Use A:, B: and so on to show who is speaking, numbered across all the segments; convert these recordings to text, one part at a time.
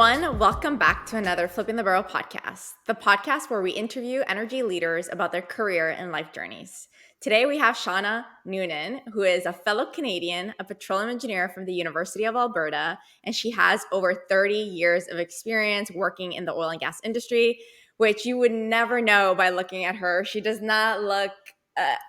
A: everyone. Welcome back to another Flipping the Barrel podcast, the podcast where we interview energy leaders about their career and life journeys. Today, we have Shauna Noonan, who is a fellow Canadian, a petroleum engineer from the University of Alberta, and she has over 30 years of experience working in the oil and gas industry, which you would never know by looking at her. She does not look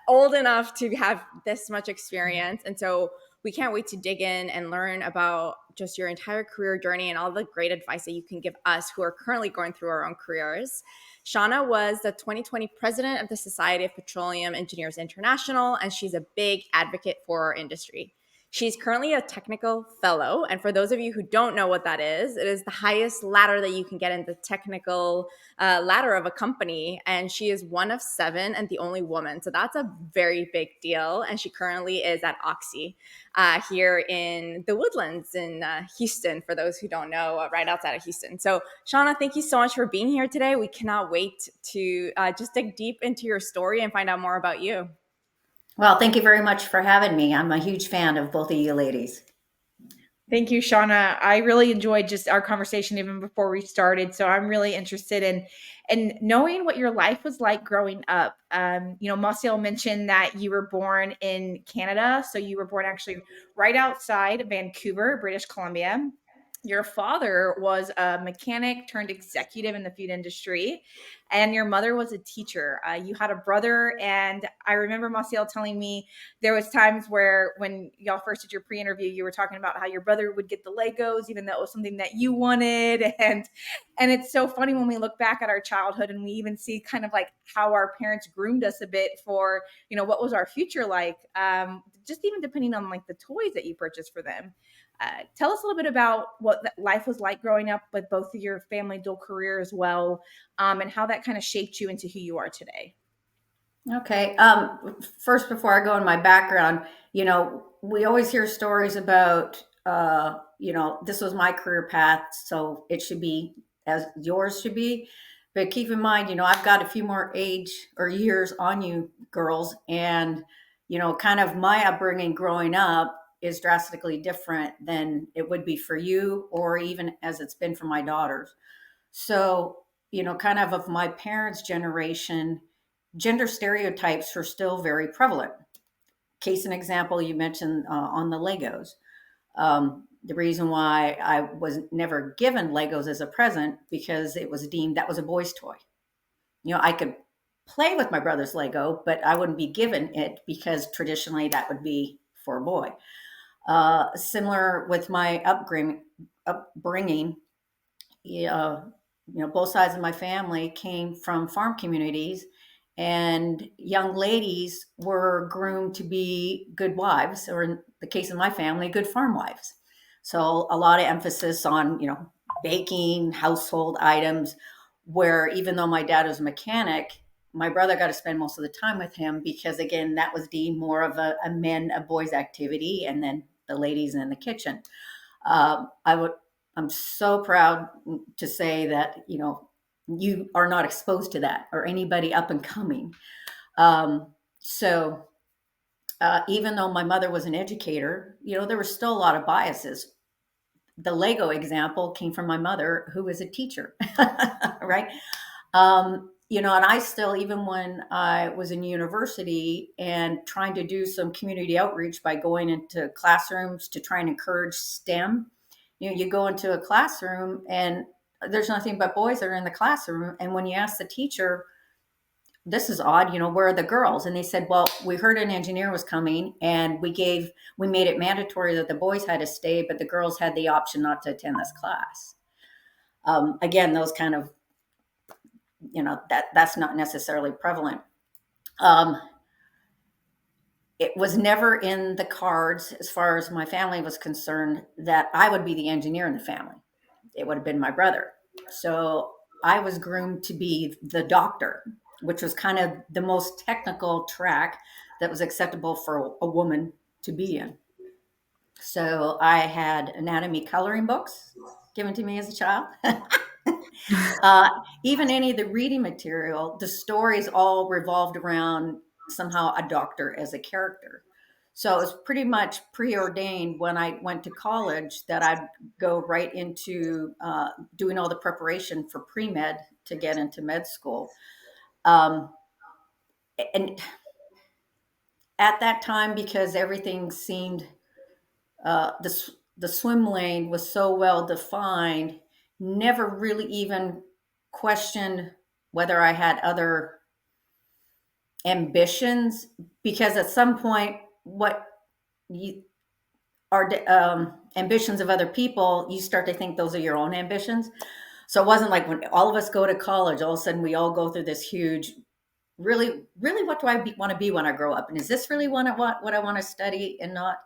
A: old enough to have this much experience. And so we can't wait to dig in and learn about just your entire career journey and all the great advice that you can give us who are currently going through our own careers. Shauna was the 2020 president of the Society of Petroleum Engineers International, and she's a big advocate for our industry. She's currently a technical fellow. And for those of you who don't know what that is, it is the highest ladder that you can get in the technical ladder of a company. And she is one of 7 and the only woman. So that's a very big deal. And she currently is at Oxy here in the Woodlands in Houston, for those who don't know, right outside of Houston. So Shauna, thank you so much for being here today. We cannot wait to just dig deep into your story and find out more about you.
B: Well, thank you very much for having me. I'm a huge fan of both of you ladies.
C: Thank you, Shauna. I really enjoyed just our conversation even before we started. So I'm really interested in knowing what your life was like growing up. Massiel mentioned that you were born in Canada. So you were born actually right outside Vancouver, British Columbia. Your father was a mechanic turned executive in the food industry, and your mother was a teacher. You had a brother, and I remember Maciel telling me there was times where when y'all first did your pre-interview, you were talking about how your brother would get the Legos, even though it was something that you wanted. And it's so funny when we look back at our childhood and we even see kind of like how our parents groomed us a bit for, what was our future like, just even depending on like the toys that you purchased for them. Tell us a little bit about what life was like growing up with both of your family dual career as well, and how that kind of shaped you into who you are today.
B: Okay. First, before I go in my background, we always hear stories about, this was my career path, so it should be as yours should be. But keep in mind, I've got a few more age or years on you girls, and, kind of my upbringing growing up is drastically different than it would be for you or even as it's been for my daughters. So, kind of my parents' generation, gender stereotypes are still very prevalent. Case in example, you mentioned on the Legos. The reason why I was never given Legos as a present because it was deemed that was a boy's toy. I could play with my brother's Lego, but I wouldn't be given it because traditionally that would be for a boy. Similar with my upbringing, both sides of my family came from farm communities, and young ladies were groomed to be good wives, or in the case of my family, good farm wives. So a lot of emphasis on, baking, household items, where even though my dad was a mechanic, my brother got to spend most of the time with him because, again, that was deemed more of a boys' activity, and then the ladies in the kitchen. I'm so proud to say that, you are not exposed to that or anybody up and coming. So even though my mother was an educator, there was still a lot of biases. The Lego example came from my mother, who was a teacher, right? And I still, even when I was in university and trying to do some community outreach by going into classrooms to try and encourage STEM, you go into a classroom and there's nothing but boys that are in the classroom. And when you ask the teacher, this is odd, where are the girls? And they said, well, we heard an engineer was coming and we made it mandatory that the boys had to stay, but the girls had the option not to attend this class. Again, those kind of, that's not necessarily prevalent. It was never in the cards, as far as my family was concerned, that I would be the engineer in the family. It would have been my brother. So I was groomed to be the doctor, which was kind of the most technical track that was acceptable for a woman to be in. So I had anatomy coloring books given to me as a child. Even any of the reading material, the stories all revolved around somehow a doctor as a character. So it was pretty much preordained when I went to college that I'd go right into doing all the preparation for pre-med to get into med school. Um, and at that time, because everything seemed the swim lane was so well defined, never really even questioned whether I had other ambitions, because at some point, what you are ambitions of other people, you start to think those are your own ambitions. So it wasn't like when all of us go to college, all of a sudden we all go through this huge, really, really, what do I want to be when I grow up? And is this really what I want to study and not?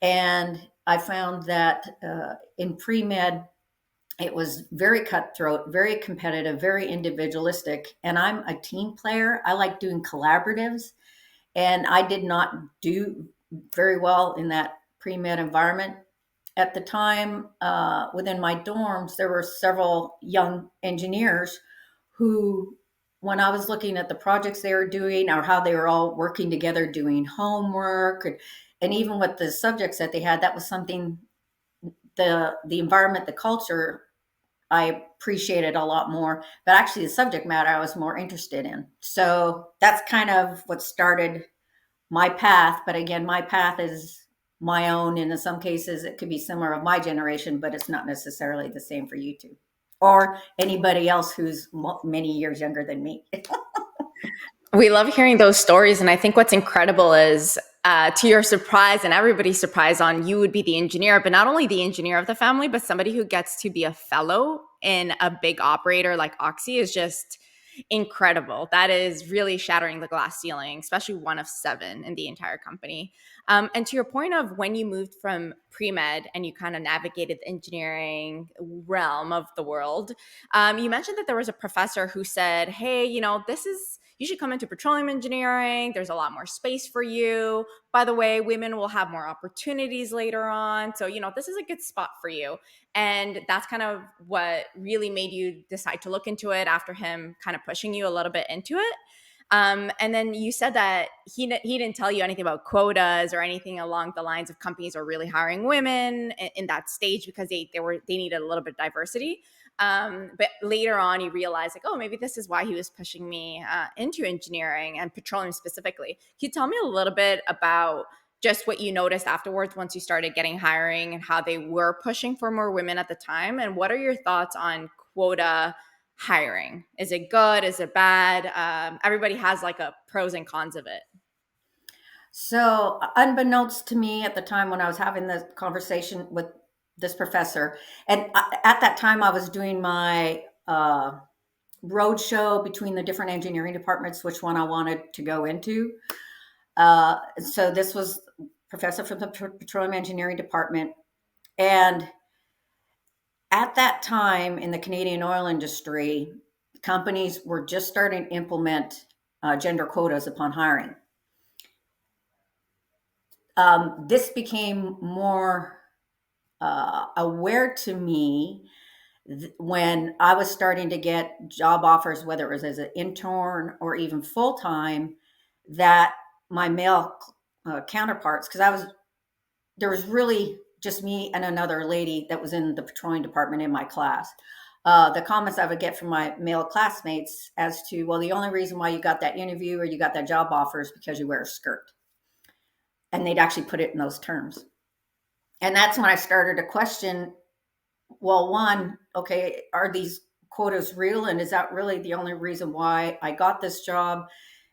B: And I found that in pre-med, it was very cutthroat, very competitive, very individualistic. And I'm a team player. I like doing collaboratives. And I did not do very well in that pre-med environment. At the time, within my dorms, there were several young engineers who, when I was looking at the projects they were doing or how they were all working together doing homework, and even with the subjects that they had, that was something, the environment, the culture, I appreciated a lot more. But actually, the subject matter I was more interested in. So that's kind of what started my path. But again, my path is my own, and in some cases it could be similar of my generation, but it's not necessarily the same for you two or anybody else who's many years younger than me.
A: We love hearing those stories. And I think what's incredible is, to your surprise and everybody's surprise, on you would be the engineer, but not only the engineer of the family, but somebody who gets to be a fellow in a big operator like Oxy is just incredible. That is really shattering the glass ceiling, especially one of 7 in the entire company. And to your point of when you moved from pre-med and you kind of navigated the engineering realm of the world, you mentioned that there was a professor who said, hey, you should come into petroleum engineering. There's a lot more space for you. By the way, women will have more opportunities later on. So, this is a good spot for you. And that's kind of what really made you decide to look into it after him kind of pushing you a little bit into it. And then you said that he didn't tell you anything about quotas or anything along the lines of companies are really hiring women in that stage because they needed a little bit of diversity. But later on, you realize like, oh, maybe this is why he was pushing me into engineering and petroleum specifically. Can you tell me a little bit about just what you noticed afterwards once you started getting hiring and how they were pushing for more women at the time? And what are your thoughts on quota hiring? Is it good? Is it bad? Everybody has like a pros and cons of it.
B: So, unbeknownst to me at the time when I was having this conversation with this professor, and at that time I was doing my road show between the different engineering departments, which one I wanted to go into. So this was professor from the petroleum engineering department. And at that time in the Canadian oil industry, companies were just starting to implement gender quotas upon hiring. This became more aware to me when I was starting to get job offers, whether it was as an intern or even full time, that my male counterparts, because there was really just me and another lady that was in the petroleum department in my class. The comments I would get from my male classmates as to, well, the only reason why you got that interview or you got that job offer is because you wear a skirt. And they'd actually put it in those terms. And that's when I started to question, well, one, okay, are these quotas real? And is that really the only reason why I got this job?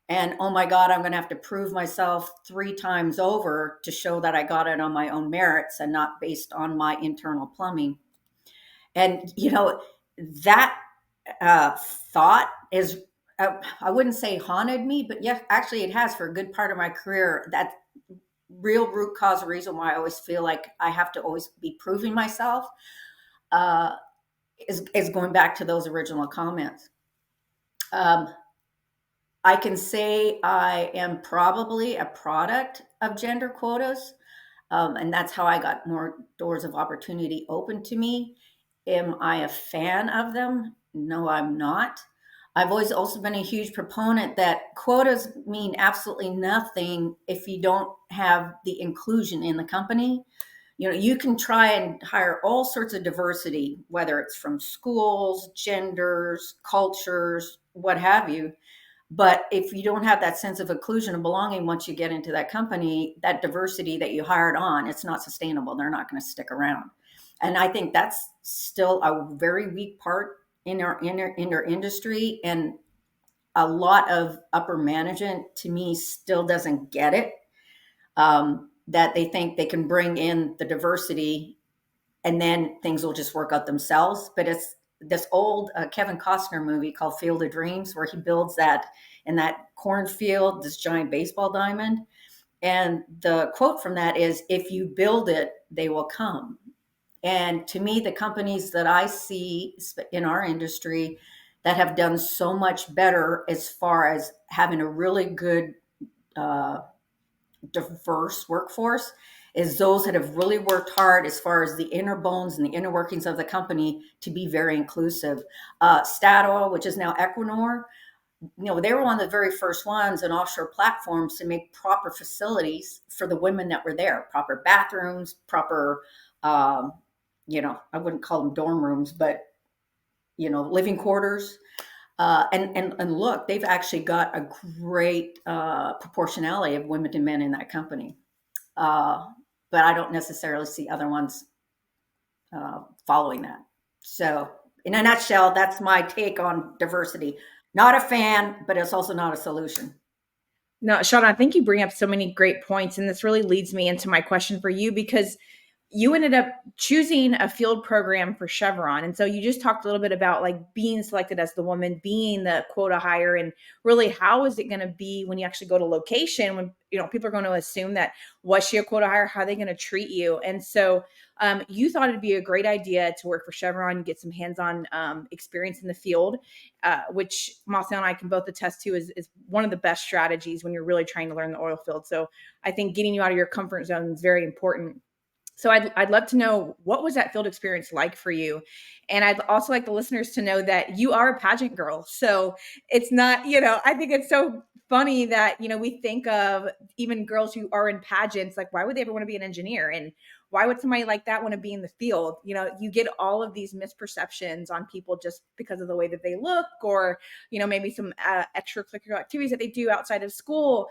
B: And oh my God, I'm going to have to prove myself 3 times over to show that I got it on my own merits and not based on my internal plumbing. And, that thought is, I wouldn't say haunted me, but yes, actually it has for a good part of my career. That real root cause reason why I always feel like I have to always be proving myself is going back to those original comments. I can say I am probably a product of gender quotas, and that's how I got more doors of opportunity open to me. Am I a fan of them? No, I'm not. I've always also been a huge proponent that quotas mean absolutely nothing if you don't have the inclusion in the company. You can try and hire all sorts of diversity, whether it's from schools, genders, cultures, what have you. But if you don't have that sense of inclusion and belonging once you get into that company, that diversity that you hired on, it's not sustainable. They're not going to stick around. And I think that's still a very weak part in our industry. And a lot of upper management, to me, still doesn't get it. That they think they can bring in the diversity and then things will just work out themselves. But it's this old Kevin Costner movie called Field of Dreams, where he builds that in that cornfield, this giant baseball diamond. And the quote from that is, if you build it, they will come. And to me, the companies that I see in our industry that have done so much better as far as having a really good uh, diverse workforce is those that have really worked hard as far as the inner bones and the inner workings of the company to be very inclusive. Statoil, which is now Equinor, they were one of the very first ones in offshore platforms to make proper facilities for the women that were there, proper bathrooms, proper, I wouldn't call them dorm rooms, but, living quarters. And look, they've actually got a great proportionality of women to men in that company. But I don't necessarily see other ones following that. So, in a nutshell, that's my take on diversity. Not a fan, but it's also not a solution.
C: No, Shauna, I think you bring up so many great points. And this really leads me into my question for you, because you ended up choosing a field program for Chevron. And so you just talked a little bit about like being selected as the woman, being the quota hire, and really how is it going to be when you actually go to location, when people are going to assume that, was she a quota hire? How are they going to treat you? And so you thought it'd be a great idea to work for Chevron and get some hands-on experience in the field, which Massiel and I can both attest to is one of the best strategies when you're really trying to learn the oil field. So I think getting you out of your comfort zone is very important. So I'd love to know, what was that field experience like for you? And I'd also like the listeners to know that you are a pageant girl. So it's not, I think it's so funny that, we think of even girls who are in pageants, like, why would they ever want to be an engineer? And why would somebody like that want to be in the field? You get all of these misperceptions on people just because of the way that they look, or, maybe some extracurricular activities that they do outside of school.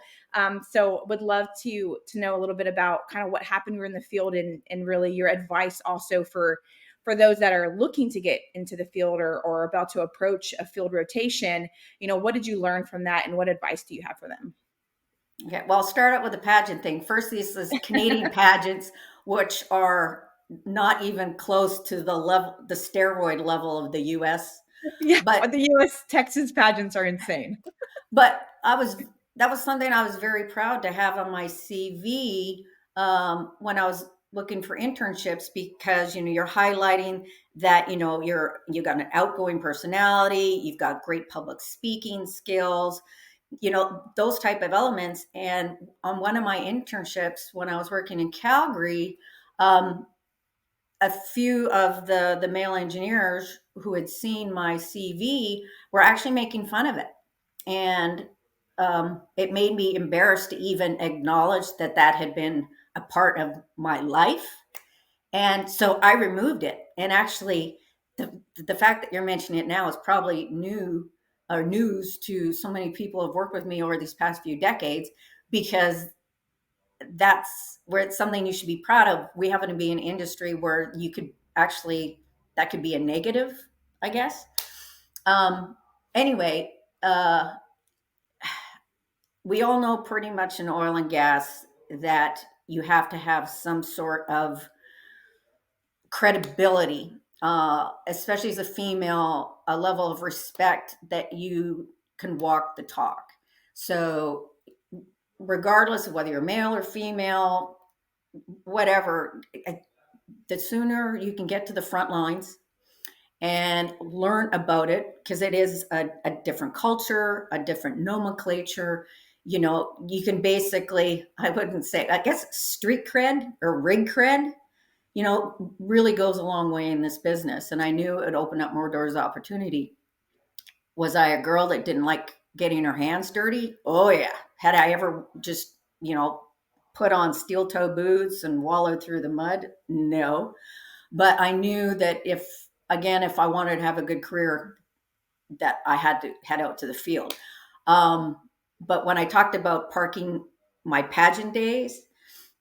C: So would love to know a little bit about kind of what happened when you were in the field, and really your advice also for those that are looking to get into the field, or about to approach a field rotation. What did you learn from that, and what advice do you have for them?
B: Okay, well, I'll start out with the pageant thing. First, these Canadian pageants, which are not even close to the steroid level of the U.S.
C: Yeah,
B: But
C: the U.S. Texas pageants are insane.
B: But that was something I was very proud to have on my CV when I was looking for internships, because you're highlighting that you got an outgoing personality, you've got great public speaking skills, those type of elements. And on one of my internships when I was working in Calgary, a few of the male engineers who had seen my CV were actually making fun of it. And it made me embarrassed to even acknowledge that had been a part of my life. And so I removed it. And actually, the fact that you're mentioning it now is probably new or news to so many people who have worked with me over these past few decades, because that's where it's something you should be proud of. We happen to be an industry where you could actually, that could be a negative, I guess. Anyway, we all know pretty much in oil and gas that you have to have some sort of credibility, especially as a female, a level of respect that you can walk the talk. So regardless of whether you're male or female, whatever, the sooner you can get to the front lines and learn about it, because it is a different culture, a different nomenclature. You can basically, I wouldn't say, I guess street cred or rig cred, really goes a long way in this business. And I knew it opened up more doors of opportunity. Was I a girl that didn't like getting her hands dirty? Oh yeah. Had I ever just, put on steel toe boots and wallowed through the mud? No. But I knew that if I wanted to have a good career, that I had to head out to the field. Um, but when I talked about parking my pageant days,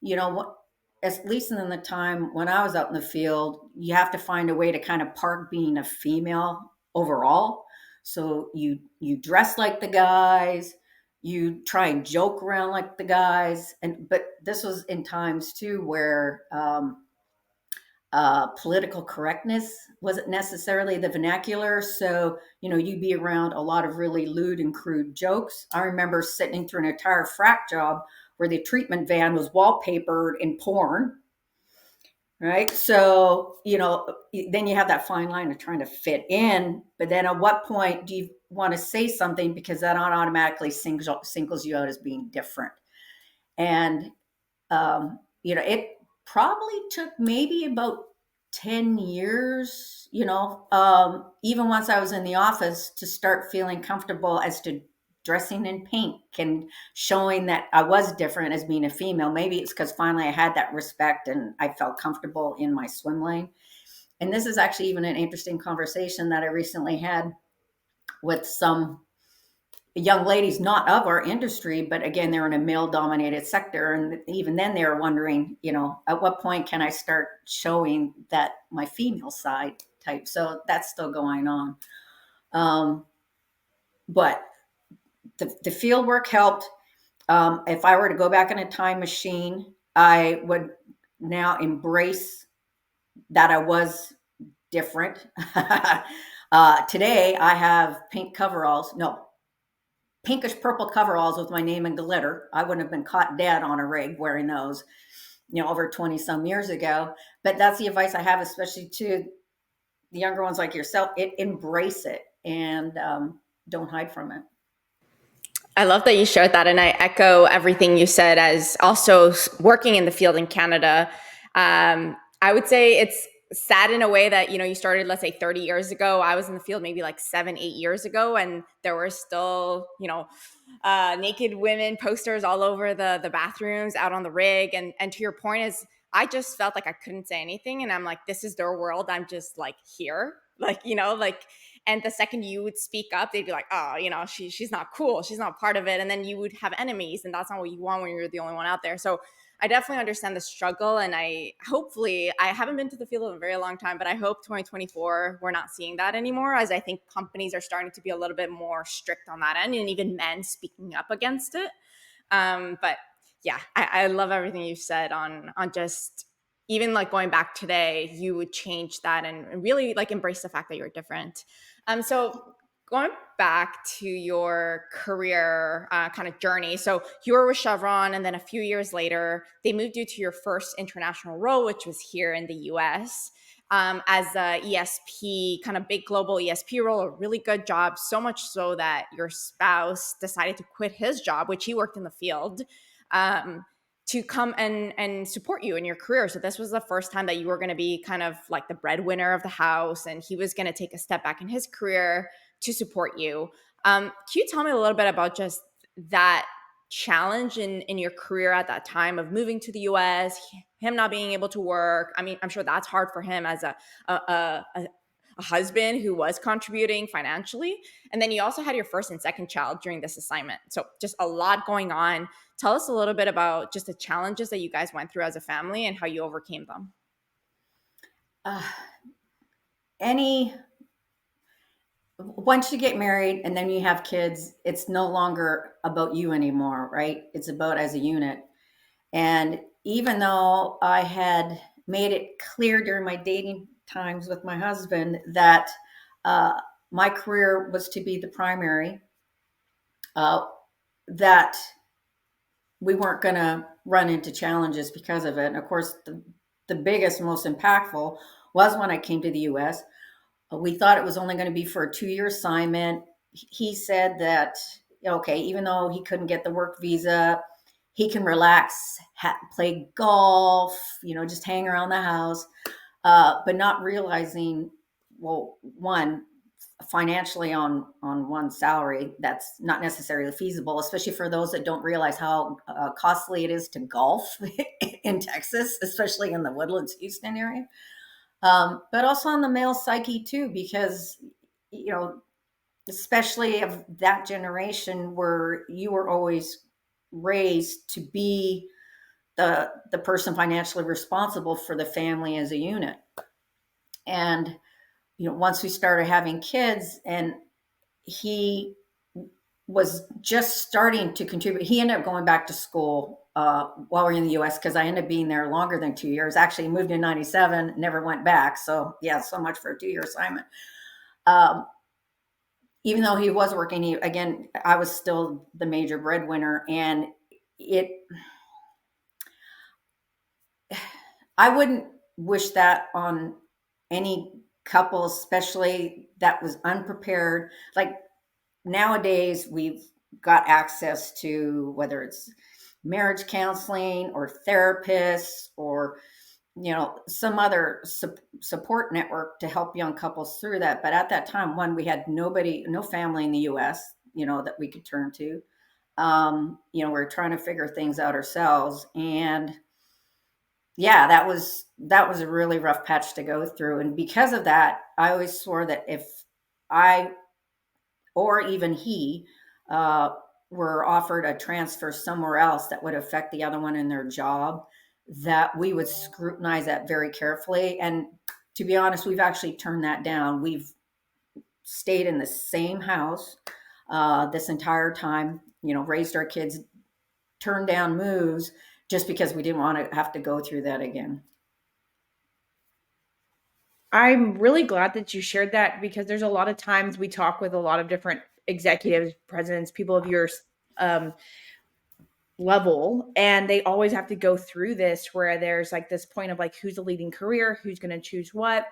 B: what, at least in the time when I was out in the field, you have to find a way to kind of park being a female overall. So you dress like the guys, you try and joke around like the guys, but this was in times too where political correctness wasn't necessarily the vernacular. So, you'd be around a lot of really lewd and crude jokes. I remember sitting through an entire frack job where the treatment van was wallpapered in porn, right? So, then you have that fine line of trying to fit in. But then at what point do you want to say something, because that automatically singles you out as being different? And it probably took maybe about 10 years, even once I was in the office, to start feeling comfortable as to dressing in pink and showing that I was different as being a female. Maybe it's because finally I had that respect and I felt comfortable in my swim lane. And this is actually even an interesting conversation that I recently had with some young ladies, not of our industry, but again, they're in a male dominated sector. And even then they were wondering, at what point can I start showing that my female side type? So that's still going on. But the field work helped. If I were to go back in a time machine, I would now embrace that I was different. Today I have pink coveralls. No, pinkish purple coveralls with my name in glitter. I wouldn't have been caught dead on a rig wearing those, over 20 some years ago. But that's the advice I have, especially to the younger ones like yourself. Embrace it and don't hide from it.
A: I love that you shared that, and I echo everything you said. As also working in the field in Canada, I would say it's sad in a way that you started, let's say, 30 years ago. I was in the field maybe like 7-8 years ago, and there were still naked women posters all over the bathrooms, out on the rig, and to your point is, I just felt like I couldn't say anything, and I'm like, this is their world. I'm just like here, and the second you would speak up, they'd be like, oh, she's not cool. She's not part of it. And then you would have enemies, and that's not what you want when you're the only one out there. So I definitely understand the struggle. And I haven't been to the field in a very long time, but I hope 2024, we're not seeing that anymore, as I think companies are starting to be a little bit more strict on that end, and even men speaking up against it. But yeah, I love everything you said on just, even like going back today, you would change that and really like embrace the fact that you're different. So going back to your career kind of journey. So you were with Chevron, and then a few years later, they moved you to your first international role, which was here in the US, as a ESP, kind of big global ESP role, a really good job, so much so that your spouse decided to quit his job, which he worked in the field, to come and support you in your career. So this was the first time that you were going to be kind of like the breadwinner of the house, and he was going to take a step back in his career to support you. Can you tell me a little bit about just that challenge in your career at that time of moving to the US, him not being able to work? I mean, I'm sure that's hard for him as a husband who was contributing financially. And then you also had your first and second child during this assignment. So just a lot going on. Tell us a little bit about just the challenges that you guys went through as a family and how you overcame them.
B: Once you get married and then you have kids, it's no longer about you anymore, right? It's about as a unit. And even though I had made it clear during my dating times with my husband that my career was to be the primary, that we weren't going to run into challenges because of it. And of course, the biggest, most impactful was when I came to the US. We thought it was only going to be for a 2-year assignment. He said that, okay, even though he couldn't get the work visa, he can relax, play golf, just hang around the house, but not realizing, well, one, financially on one salary, that's not necessarily feasible, especially for those that don't realize how costly it is to golf in Texas, especially in the Woodlands, Houston area. But also on the male psyche too, because, you know, especially of that generation where you were always raised to be the person financially responsible for the family as a unit. And, you know, once we started having kids and he was just starting to contribute, he ended up going back to school while we are in the US, because I ended up being there longer than 2 years. Actually, he moved in 97, never went back. So yeah, so much for a 2-year assignment. Even though he was working, I was still the major breadwinner, and I wouldn't wish that on any couple, especially that was unprepared. Like nowadays, we've got access to whether it's marriage counseling or therapists or, you know, some other support network to help young couples through that. But at that time, one, we had no family in the US, you know, that we could turn to. You know, we're trying to figure things out ourselves. And yeah, that was a really rough patch to go through. And because of that, I always swore that if I or even he were offered a transfer somewhere else that would affect the other one in their job, that we would scrutinize that very carefully. And to be honest, we've actually turned that down. We've stayed in the same house this entire time, you know, raised our kids, turned down moves just because we didn't want to have to go through that again.
C: I'm really glad that you shared that, because there's a lot of times we talk with a lot of different executives, presidents, people of your level, and they always have to go through this where there's like this point of like, who's the leading career, who's going to choose what.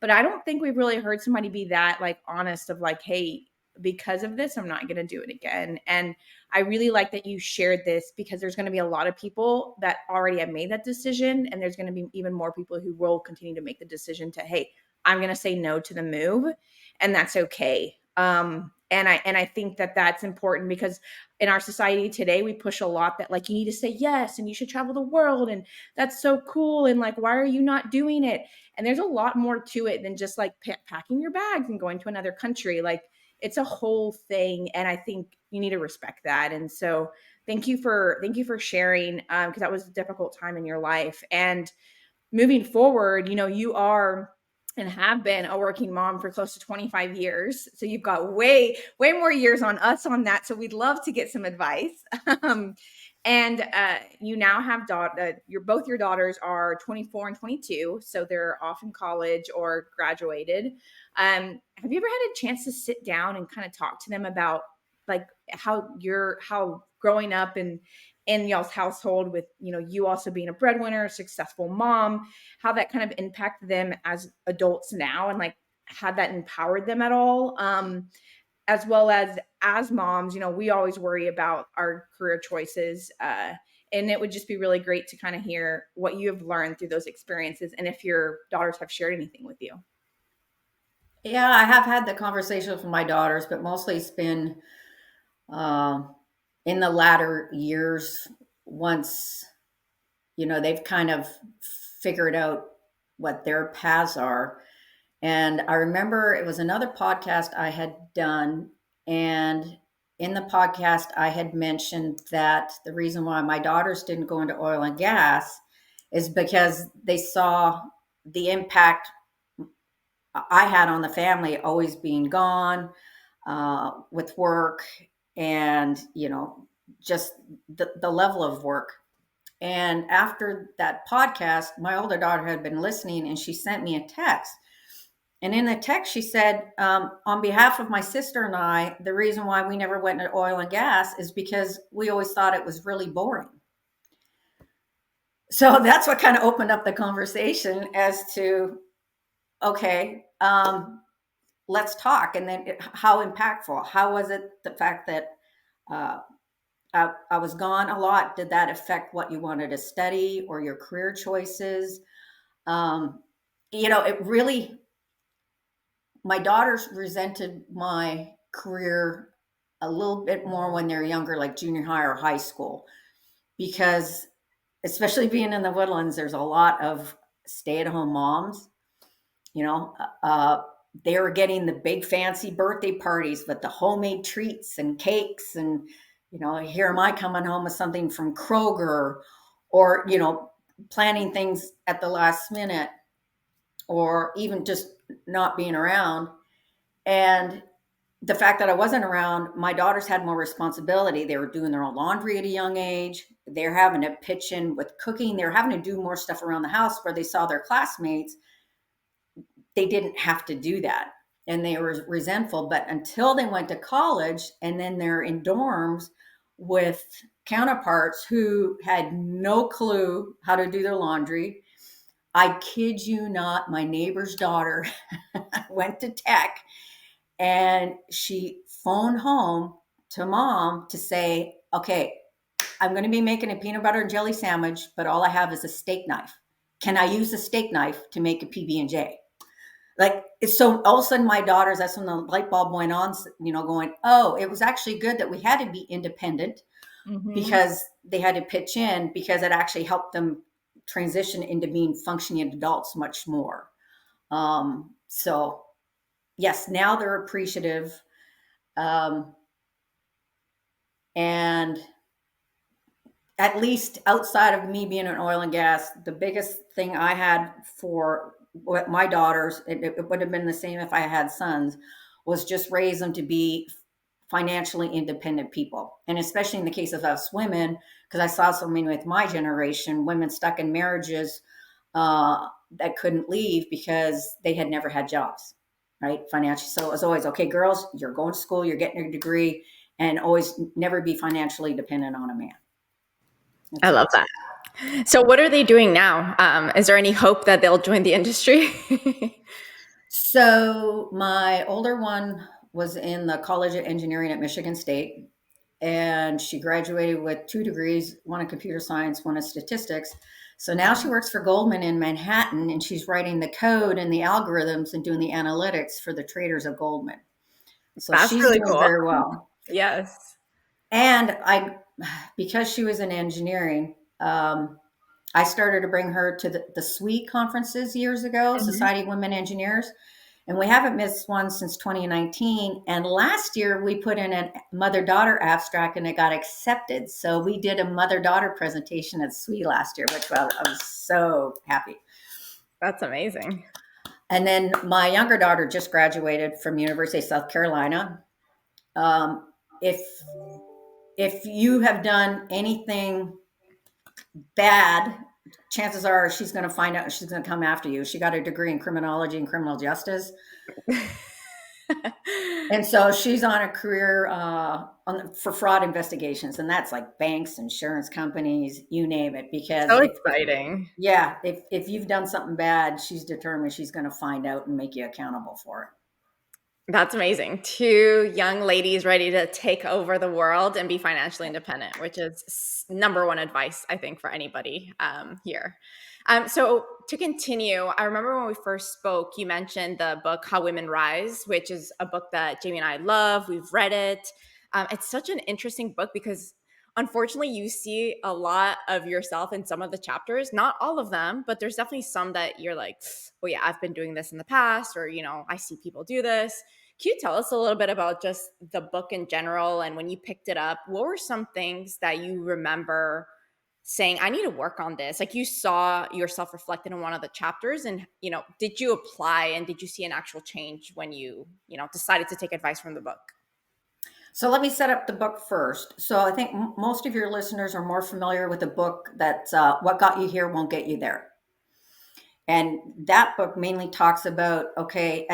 C: But I don't think we've really heard somebody be that like honest of like, hey, because of this, I'm not going to do it again. And I really like that you shared this, because there's going to be a lot of people that already have made that decision. And there's going to be even more people who will continue to make the decision to, hey, I'm going to say no to the move. And that's okay. And I think that that's important, because in our society today, we push a lot that like, you need to say yes, and you should travel the world. And that's so cool. And like, why are you not doing it? And there's a lot more to it than just like packing your bags and going to another country. Like, it's a whole thing. And I think you need to respect that. And so thank you for sharing, because that was a difficult time in your life. And moving forward, you know, you are and have been a working mom for close to 25 years. So you've got way more years on us on that. So we'd love to get some advice. And you now have both your daughters are 24 and 22. So they're off in college or graduated. Have you ever had a chance to sit down and kind of talk to them about like how growing up in y'all's household with, you know, you also being a breadwinner, a successful mom, how that kind of impacted them as adults now, and like had that empowered them at all? As well as moms, you know, we always worry about our career choices. And it would just be really great to kind of hear what you have learned through those experiences, and if your daughters have shared anything with you.
B: Yeah, I have had the conversation with my daughters, but mostly it's been in the latter years, once, you know, they've kind of figured out what their paths are. And I remember it was another podcast I had done. And in the podcast, I had mentioned that the reason why my daughters didn't go into oil and gas is because they saw the impact I had on the family, always being gone with work, and, you know, just the level of work. And after that podcast, my older daughter had been listening, and she sent me a text. And in the text, she said, on behalf of my sister and I, the reason why we never went into oil and gas is because we always thought it was really boring. So that's what kind of opened up the conversation as to, okay, let's talk. And then how impactful? How was it the fact that I was gone a lot? Did that affect what you wanted to study or your career choices? You know, it really my daughters resented my career a little bit more when they're younger, like junior high or high school, because especially being in the Woodlands, there's a lot of stay-at-home moms. You know, they were getting the big fancy birthday parties with the homemade treats and cakes, and here am I coming home with something from Kroger, or planning things at the last minute, or even just not being around. And the fact that I wasn't around, my daughters had more responsibility. They were doing their own laundry at a young age. They're having to pitch in with cooking. They're having to do more stuff around the house where they saw their classmates. They didn't have to do that. And they were resentful. But until they went to college, and then they're in dorms with counterparts who had no clue how to do their laundry. I kid you not, my neighbor's daughter went to tech, and she phoned home to mom to say, okay, I'm going to be making a peanut butter and jelly sandwich, but all I have is a steak knife. Can I use a steak knife to make a PB&J? Like, so all of a sudden my daughters, that's when the light bulb went on, going, oh, it was actually good that we had to be independent, because they had to pitch in, because it actually helped them transition into being functioning adults much more. So yes, now they're appreciative. And at least outside of me being in oil and gas, the biggest thing I had for what my daughters, it would have been the same if I had sons, was just raise them to be financially independent people. And especially in the case of us women, because I saw so many with my generation, women stuck in marriages that couldn't leave because they had never had jobs, right? Financially. So it was always, okay, girls, you're going to school, you're getting your degree, and always never be financially dependent on a man.
A: I love that. So what are they doing now? Is there any hope that they'll join the industry?
B: So my older one was in the College of Engineering at Michigan State, and she graduated with 2 degrees, one in computer science, one in statistics. So now she works for Goldman in Manhattan, and she's writing the code and the algorithms and doing the analytics for the traders of Goldman. So
A: That's
B: she's
A: really
B: doing
A: cool.
B: very well.
A: Yes.
B: And because she was in engineering, I started to bring her to the SWE conferences years ago, Society of Women Engineers. And we haven't missed one since 2019. And last year we put in a mother-daughter abstract and it got accepted. So we did a mother-daughter presentation at SWE last year, which I was so happy.
A: That's amazing.
B: And then my younger daughter just graduated from University of South Carolina. If you have done anything bad, chances are she's going to find out, she's going to come after you. She got a degree in criminology and criminal justice. And so she's on a career for fraud investigations. And that's like banks, insurance companies, you name it. Because
A: so exciting.
B: If you've done something bad, she's determined she's going to find out and make you accountable for it.
A: That's amazing. 2 young ladies ready to take over the world and be financially independent, which is number one advice, I think, for anybody here. So to continue, I remember when we first spoke, you mentioned the book, How Women Rise, which is a book that Jamie and I love. We've read it. It's such an interesting book because unfortunately, you see a lot of yourself in some of the chapters, not all of them, but there's definitely some that you're like, oh yeah, I've been doing this in the past, or, I see people do this. Can you tell us a little bit about just the book in general? And when you picked it up, what were some things that you remember saying, I need to work on this? Like you saw yourself reflected in one of the chapters and, did you apply and did you see an actual change when you, decided to take advice from the book?
B: So let me set up the book first. So I think most of your listeners are more familiar with the book that's What Got You Here Won't Get You There. And that book mainly talks about, okay,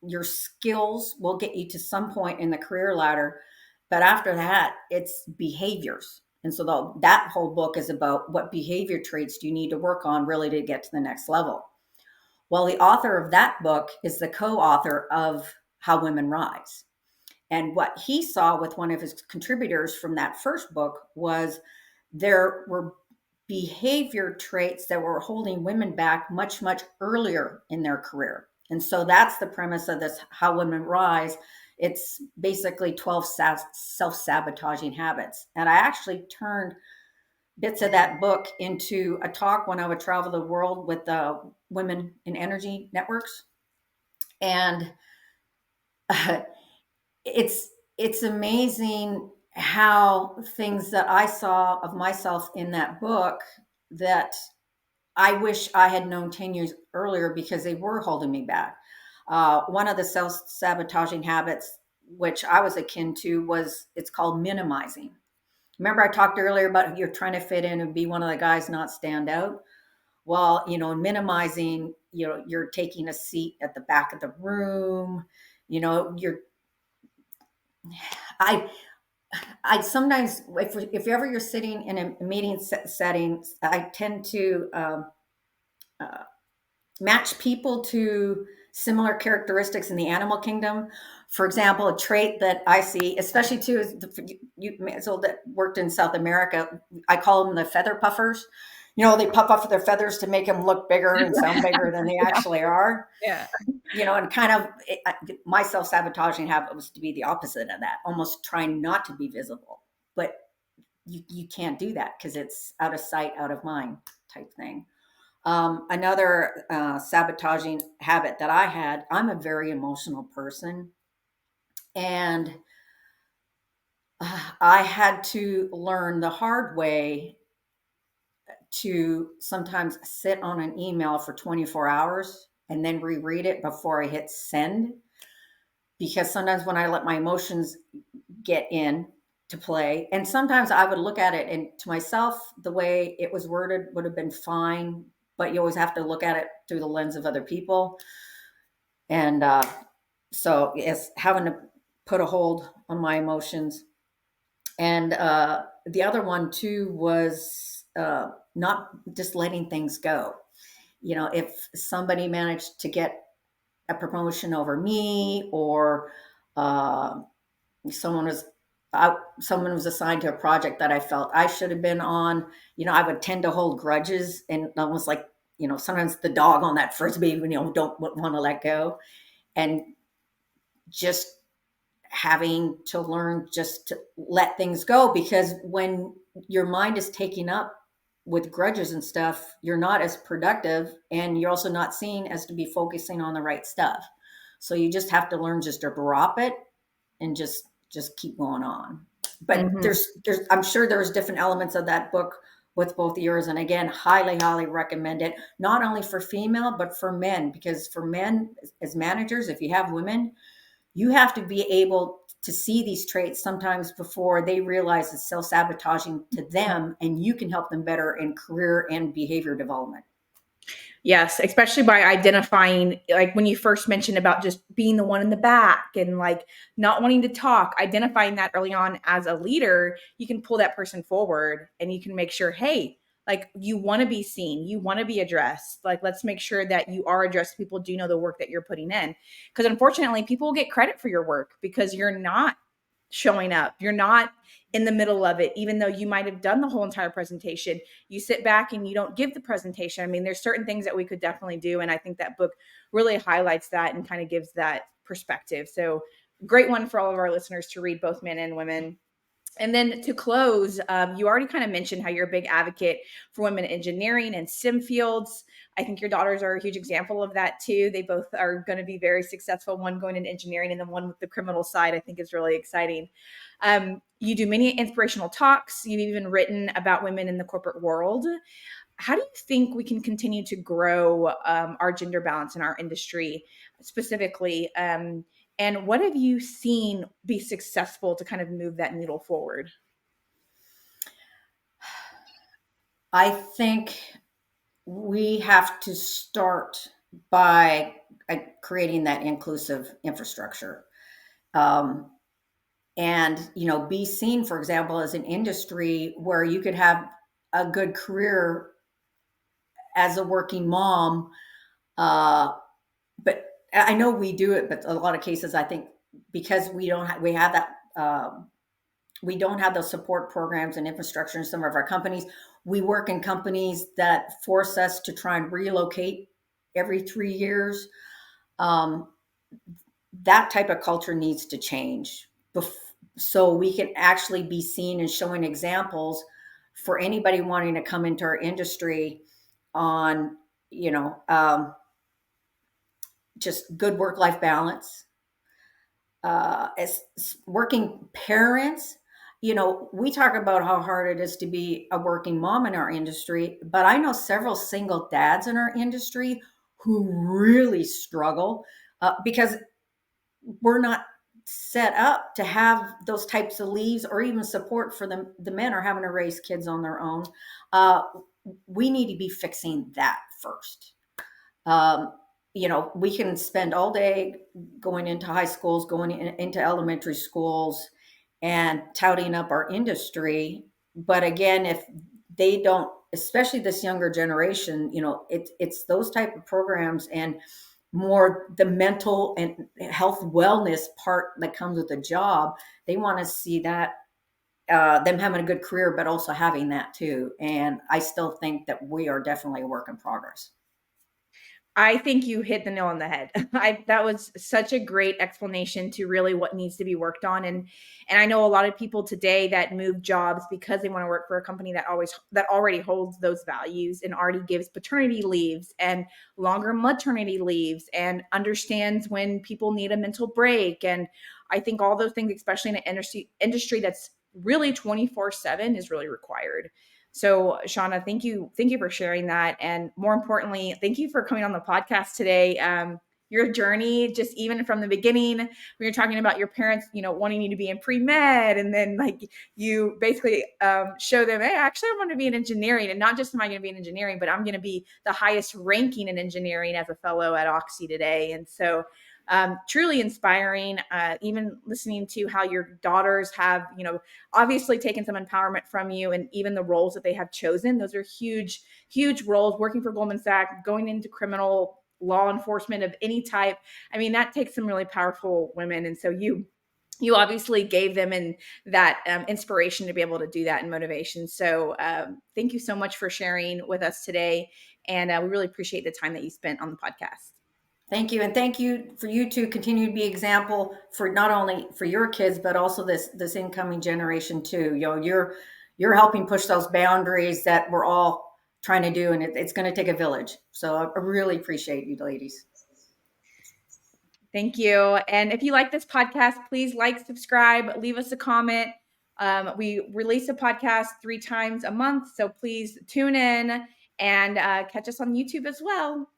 B: your skills will get you to some point in the career ladder, but after that, it's behaviors. And so that whole book is about what behavior traits do you need to work on really to get to the next level. Well, the author of that book is the co-author of How Women Rise. And what he saw with one of his contributors from that first book was there were behavior traits that were holding women back much, much earlier in their career. And so that's the premise of this, How Women Rise. It's basically 12 self-sabotaging habits. And I actually turned bits of that book into a talk when I would travel the world with women in energy networks. And it's it's amazing how things that I saw of myself in that book that I wish I had known 10 years earlier, because they were holding me back. One of the self-sabotaging habits, which I was akin to, was, it's called minimizing. Remember I talked earlier about you're trying to fit in and be one of the guys, not stand out? Well, minimizing, you're taking a seat at the back of the room. You're I I sometimes, if ever you're sitting in a meeting setting, I tend to uh, match people to similar characteristics in the animal kingdom. For example, a trait that I see, especially too, is you that worked in South America. I call them the feather puffers. They puff up their feathers to make them look bigger and sound bigger than they actually are.
C: Yeah.
B: And kind of my self-sabotaging habit was to be the opposite of that, almost trying not to be visible. But you can't do that, because it's out of sight, out of mind type thing. Another sabotaging habit that I had, I'm a very emotional person. And I had to learn the hard way to sometimes sit on an email for 24 hours and then reread it before I hit send. Because sometimes when I let my emotions get in to play, and sometimes I would look at it and to myself, the way it was worded would have been fine, but you always have to look at it through the lens of other people. And so it's having to put a hold on my emotions. And the other one too was not just letting things go. If somebody managed to get a promotion over me, or uh, someone was someone was assigned to a project that I felt I should have been on, I would tend to hold grudges, and almost like, sometimes the dog on that first baby, don't want to let go. And just having to learn just to let things go, because when your mind is taken up with grudges and stuff, you're not as productive, and you're also not seen as to be focusing on the right stuff. So you just have to learn just to drop it and just keep going on. But
C: Mhm.
B: there's I'm sure there's different elements of that book with both yours. And again, highly recommend it, not only for female, but for men, because for men as managers, if you have women, you have to be able to see these traits sometimes before they realize it's self-sabotaging to them, and you can help them better in career and behavior development.
C: Yes, especially by identifying, like when you first mentioned about just being the one in the back and like not wanting to talk, identifying that early on as a leader, you can pull that person forward and you can make sure, hey, like you want to be seen, you want to be addressed. Like, let's make sure that you are addressed. People do know the work that you're putting in. Because unfortunately, people will get credit for your work because you're not showing up. You're not in the middle of it, even though you might have done the whole entire presentation. You sit back and you don't give the presentation. I mean, there's certain things that we could definitely do. And I think that book really highlights that and kind of gives that perspective. So, great one for all of our listeners to read, both men and women. And then to close, you already kind of mentioned how you're a big advocate for women in engineering and STEM fields. I think your daughters are a huge example of that too. They both are going to be very successful, one going into engineering and then one with the criminal side. I think is really exciting. You do many inspirational talks. You've even written about women in the corporate world. How do you think we can continue to grow our gender balance in our industry specifically? And what have you seen be successful to kind of move that needle forward?
B: I think we have to start by creating that inclusive infrastructure. Um, and be seen, for example, as an industry where you could have a good career as a working mom. But I know we do it, but a lot of cases, I think, because we have that, we don't have those support programs and infrastructure in some of our companies. We work in companies that force us to try and relocate every 3 years. Um, that type of culture needs to change so we can actually be seen and showing examples for anybody wanting to come into our industry on, you know, just good work-life balance. As working parents, you know, we talk about how hard it is to be a working mom in our industry, but I know several single dads in our industry who really struggle because we're not set up to have those types of leaves or even support for the men are having to raise kids on their own. Uh, we need to be fixing that first. Um, you know, we can spend all day going into high schools, into elementary schools, and touting up our industry. But again, if they don't, especially this younger generation, you know, it's those type of programs and more the mental and health wellness part that comes with the job. They want to see that them having a good career, but also having that too. And I still think that we are definitely a work in progress.
C: I think you hit the nail on the head. That was such a great explanation to really what needs to be worked on. And I know a lot of people today that move jobs because they want to work for a company that already holds those values and already gives paternity leaves and longer maternity leaves and understands when people need a mental break. And I think all those things, especially in an industry that's really 24/7, is really required. So, Shauna, thank you for sharing that, and more importantly, thank you for coming on the podcast today. Your journey, just even from the beginning, when you're talking about your parents, you know, wanting you to be in pre med, and then like you basically show them, hey, actually, I want to be in engineering, and not just am I going to be in engineering, but I'm going to be the highest ranking in engineering as a fellow at Oxy today, and so. Truly inspiring. Even listening to how your daughters have, you know, obviously taken some empowerment from you, and even the roles that they have chosen. Those are huge, huge roles. Working for Goldman Sachs, going into criminal law enforcement of any type. I mean, that takes some really powerful women, and so you obviously gave them in that inspiration to be able to do that and motivation. So thank you so much for sharing with us today, and we really appreciate the time that you spent on the podcast.
B: Thank you. And thank you for you to continue to be example for not only for your kids, but also this incoming generation too. You know, you're helping push those boundaries that we're all trying to do. And it's going to take a village. So I really appreciate you ladies.
C: Thank you. And if you like this podcast, please like, subscribe, leave us a comment. We release a podcast 3 times a month. So please tune in and catch us on YouTube as well.